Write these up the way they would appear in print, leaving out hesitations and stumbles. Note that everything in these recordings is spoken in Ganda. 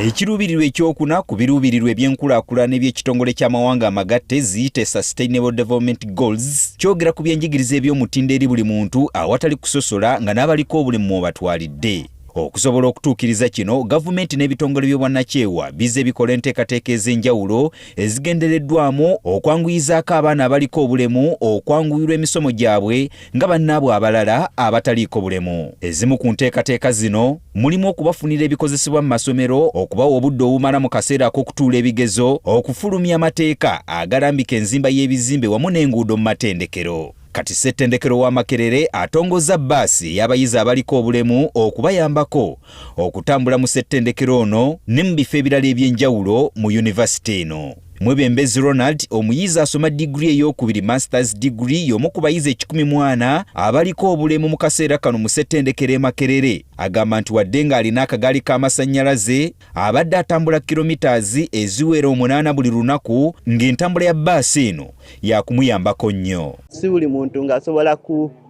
Ekiruubirirwa ekyokuna ku biruubirirwa eby'enkulaakulana eby'ekitongole ky'amawanga amagatte ziyite Sustainable Development Goals kyogera ku byenjigiriza eby'omutindo eri buli muntu awatali kusosola nga n'abaliko obulemu obatwalidde. Okusobola okutuukiriza kino, gavumenti n'ebitongole by'obwannakyewa bizze bikola enteekateeka ez'enjawulo ezigendereddwamu okwanguyizaako abaana abaliko obulemu okwanguyirwa emisomo gyabwe nga bannaabwe abalala abataliiko bulemu. Ezimu ku nteekateeka zino mulimu okubafunira ebikozesebwa mu masomero, okubawa obudde obumala mu kaseera ak'okutuula ebigezo, okufulumya amateeka agalambika enzimba y'ebizimbe wamu n'enguudo mu matendekero. Kati Ssettendekero wa Makerere atongoza bbaasi y'abayizi abaliko obulemu okubayambako okutambula mu ssettendekero ono ne mu bifo ebirala eby'enjawulo mu yunivasite eno. Mwebembezi Ronald, omuyizi asoma diguli ey'okubiri masters degree y'omu ku bayizi 1,400 abaliko obulemu mu kaseera kano mu ssettendekero e Makerere, agamba nti wadde ng'alina akagaali k'amasannyalaze abadde atambula kilomitaazi eziwera 8 buli lunaku ng'entambula ya bbaasi eno yakumuyambako nnyo. Si buli muntu ng'asobola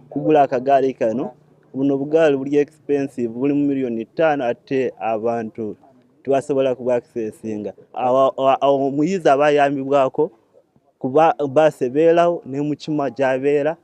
kugula akagaali kano. Buno bugaali buli expensive, buli mu miliyoni 5 ate abantu tubasobola kuba accessinga. Omuyizi aba ayambibwako kuba bbaasi ebeerawo ne mu kima gy'abeera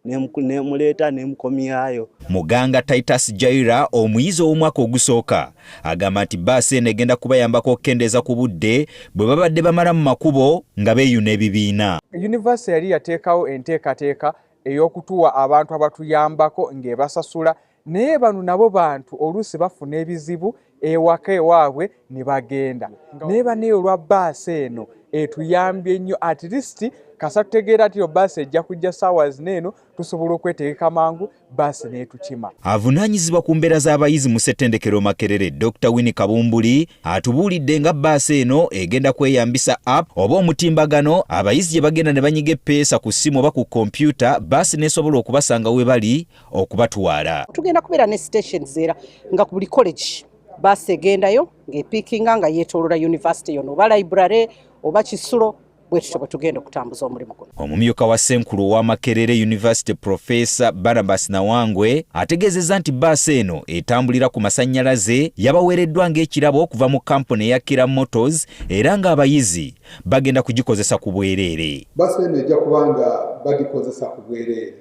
nemuleeta nemukomyayo. Muganga Titus Jaira, omuyizi ow'omwaka ogusooka, agamba nti bbaasi eno egenda kubayambako okukendeeza ku budde bwe babadde bamala mu makubo nga beeyuna ebibiina. Yunivasite yali yateekawo enteekateeka ey'okutuwa abantu abatuyambako ng'ebasasula, naye bano nabo bantu oluusi bafuna ebizibu ewaka ewaabwe ne bagenda. Naye bane olwa bbaasi eno etuyambye nnyo, at least kasatu tegeera ati yo bbaasi ejja kujja ssaawa zino tusobola okwetegeka mangu bbaasi n'etukima. Avunaanyizibwa ku mbeera z'abayizi mu ssettendekero Makerere, Dr. Winnie Kabumbuli atubuulidde nga bbaasi eno egenda kweyambisa app oba omutimbagano abayizi gye bagenda ne banyiga eppeesa ku ssimu oba ku kompyuta, bbaasi n'esobola okubasanga we bali okubatwala. Tugenda kubeera ne stations era nga ku buli college bbaasi egendayo ng'epiikinga nga yeetooloola yunivasite yonna oba library oba Kisulo, bwetutyo bwe tugenda okutambuza omulimu guno. Omumyuka wa Ssenkulu owa Makerere University Professor Barnabas Nawangwe ategeezezza nti bbaasi eno etambulira ku masannyalaze yabaweereddwa ng'ekirabo okuva mu kampuni eya Kira Motors era ng'abayizi bagenda kugikozesa ku bwereere. Bbaasi eno ejja kubanga bagikozesa ku bwereere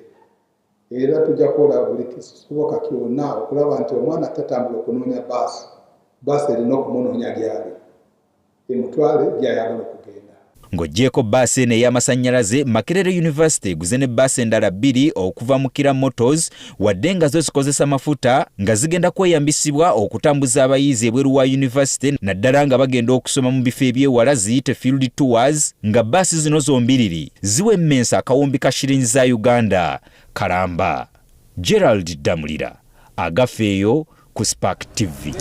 era tujja kukola buli kisoboka kyonna okulaba nti omwana tatambula okunoonya bbaasi erina okumunoonya gy'ali emutwale gy'ayagala okugenda. Ng'oggyeko bbaasi eno ey'amasannyalaze, Makerere University eguze ne bbaasi endala 2 okuva mu Kira Motors wadde nga zo zikozesa mafuta nga zigenda kweyambisibwa okutambuza abayizi ebweru wa yunivasite naddala nga bagenda okusoma mu bifo ebyewala ziyite field tours, nga bbaasi zino zombiriri ziwa emmensa akawumbi ka shilingi za Uganda. Kalamba, Gerald Damulira, Agafeeyo ku Spark TV.